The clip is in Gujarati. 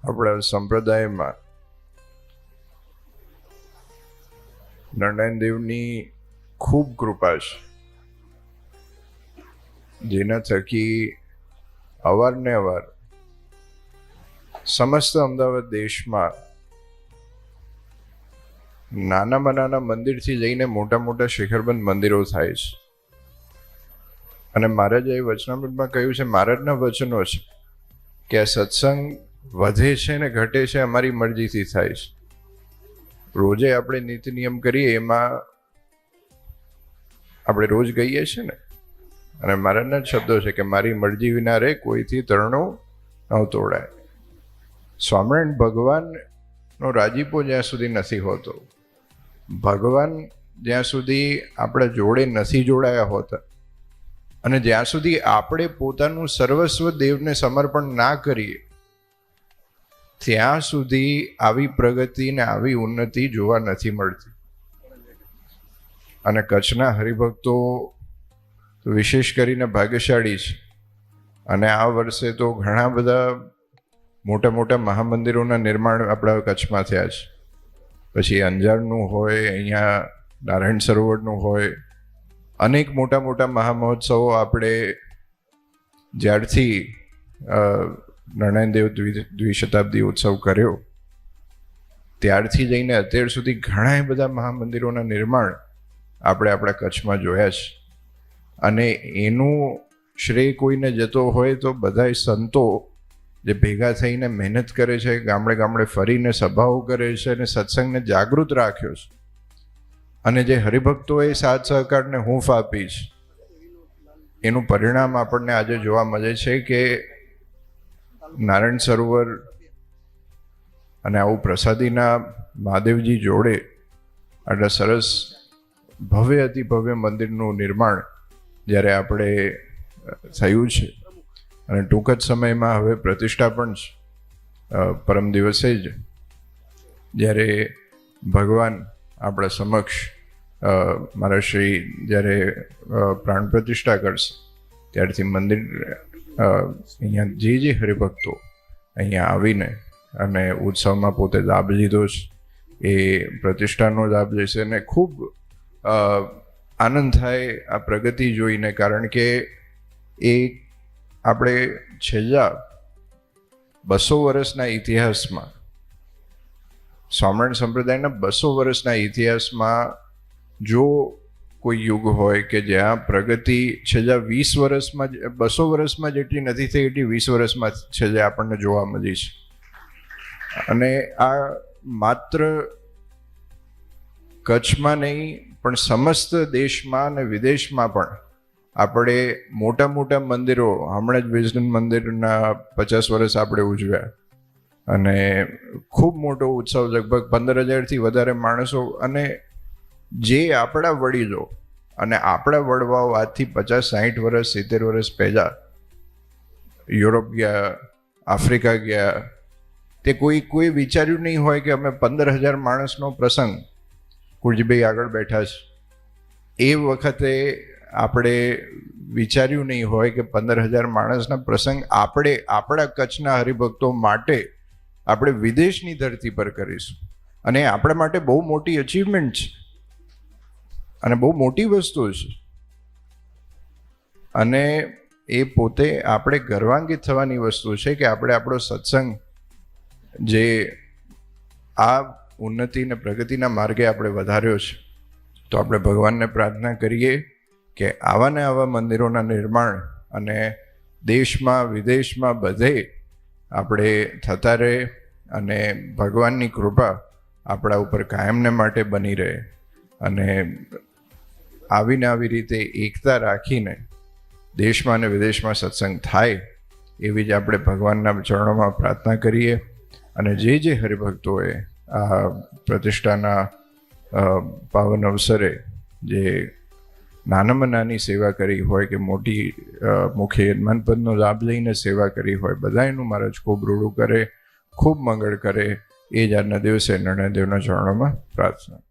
આપણા સંપ્રદાયમાં નારાયણ દેવની ખૂબ કૃપા છે, જેના થકી અવારનવાર સમસ્ત અમદાવાદ દેશમાં નાનામાં નાના મંદિરથી લઈને મોટા મોટા શિખરબંધ મંદિરો થાય છે. અને મહારાજે વચનામૃતમાં કહ્યું છે, મહારાજના વચનો છે કે આ સત્સંગ વધે છે ને ઘટે છે અમારી મરજીથી થાય છે. રોજે આપણે નીતિ નિયમ કરીએ એમાં આપણે રોજ ગઈએ છીએ ને, અને મહારાજના જ શબ્દો છે કે મારી મરજી વિના રે કોઈથી તરણો ન તોડાય. સ્વામિનારાયણ ભગવાનનો રાજીપો જ્યાં સુધી નથી હોતો, ભગવાન જ્યાં સુધી આપણા જોડે નથી જોડાયા હોતા, અને જ્યાં સુધી આપણે પોતાનું સર્વસ્વ દેવને સમર્પણ ના કરીએ, ત્યાં સુધી આવી પ્રગતિ ને આવી ઉન્નતિ જોવા નથી મળતી. અને કચ્છના હરિભક્તો વિશેષ કરીને ભાગ્યશાળી છે. અને આ વર્ષે તો ઘણા બધા મોટા મોટા મહામંદિરોના નિર્માણ આપણા કચ્છમાં થયા છે. પછી અંજારનું હોય, અહીંયા નારાયણ સરોવરનું હોય, અનેક મોટા મોટા મહામહોત્સવો આપણે જ્યારથી નારાયણ દેવ દ્વિશતાબ્દી ઉત્સવ કર્યો ત્યારથી લઈને અત્યાર સુધી ઘણા બધા મહામંદિરોના નિર્માણ આપણે આપણા કચ્છમાં જોયા છે. અને એનું શ્રેય કોઈને જતો હોય તો બધાય સંતો જે ભેગા થઈને મહેનત કરે છે, ગામડે ગામડે ફરીને સભાઓ કરે છે અને સત્સંગને જાગૃત રાખ્યો છે, અને જે હરિભક્તોએ સાથ સહકારને હૂંફ આપી છે, એનું પરિણામ આપણને આજે જોવા મળે છે કે નારાયણ સરોવર અને આવું પ્રસાદીના મહાદેવજી જોડે આટલા સરસ ભવ્ય અતિ ભવ્ય મંદિરનું નિર્માણ જ્યારે આપણે થયું છે, અને ટૂંક જ સમયમાં હવે પ્રતિષ્ઠા પણ છે. પરમ દિવસે જ જ્યારે ભગવાન આપણા સમક્ષ મારા શ્રી જ્યારે પ્રાણ પ્રતિષ્ઠા કરશે, ત્યારથી મંદિર અહીંયા જે હરિભક્તો અહીંયા આવીને અને ઉત્સવમાં પોતે લાભ લીધો છે એ પ્રતિષ્ઠાનો લાભ લેશે. અને ખૂબ આનંદ થાય આ પ્રગતિ જોઈને, કારણ કે એ આપણે છેલ્લા 200 વર્ષના ઇતિહાસમાં, સ્વામિનારાયણ સંપ્રદાયના 200 વર્ષના ઇતિહાસમાં જો કોઈ યુગ હોય કે જ્યાં પ્રગતિ છેલ્લા 20 વર્ષમાં 200 વર્ષમાં જેટલી નથી થઈ એટલી 20 વર્ષમાં છેલ્લે આપણને જોવા મળી છે. અને આ માત્ર કચ્છમાં નહીં પણ સમસ્ત દેશમાં અને વિદેશમાં પણ આપણે મોટા મોટા મંદિરો, હમણાં જ વિઝન મંદિરના 50 વર્ષ આપણે ઉજવ્યા, અને ખૂબ મોટો ઉત્સવ, લગભગ 15,000થી વધારે માણસો. અને જે આપણા વડીલો અને આપણા વડવાઓ આજથી 50-60 વર્ષ 70 વર્ષ પહેલાં યુરોપ ગયા, આફ્રિકા ગયા, તે કોઈ વિચાર્યું નહીં હોય કે અમે 15,000 માણસનો પ્રસંગ, કુરજીભાઈ આગળ બેઠા છે, એ વખતે આપણે વિચાર્યું નહીં હોય કે 15,000 માણસના પ્રસંગ આપણે આપણા કચ્છના હરિભક્તો માટે આપણે વિદેશની ધરતી પર કરીશું. અને આપણા માટે બહુ મોટી અચીવમેન્ટ છે અને બહુ મોટી વસ્તુ છે. અને એ પોતે આપણે ગર્વાન્વિત થવાની વસ્તુ છે કે આપણે આપણો સત્સંગ જે આ ઉન્નતિ અને પ્રગતિના માર્ગે આપણે વધાર્યો છે, તો આપણે ભગવાનને પ્રાર્થના કરીએ કે આવા ને આવા મંદિરોના નિર્માણ અને દેશમાં વિદેશમાં બધે આપણે થતા રહે, અને ભગવાનની કૃપા આપણા ઉપર કાયમને માટે બની રહે. અને આવીને આવી રીતે એકતા રાખીને દેશમાં અને વિદેશમાં સત્સંગ થાય એવી જ આપણે ભગવાનના ચરણોમાં પ્રાર્થના કરીએ. અને જે હરિભક્તોએ આ પ્રતિષ્ઠાના પાવન અવસરે જે નાનામાં નાની સેવા કરી હોય કે મોટી મુખ્ય યજમાનપદનો લાભ લઈને સેવા કરી હોય, બધાનું મહારાજ ખૂબ રૂડું કરે, ખૂબ મંગળ કરે. એ જ આજના દિવસે નારાયણ દેવના ચરણોમાં પ્રાર્થના.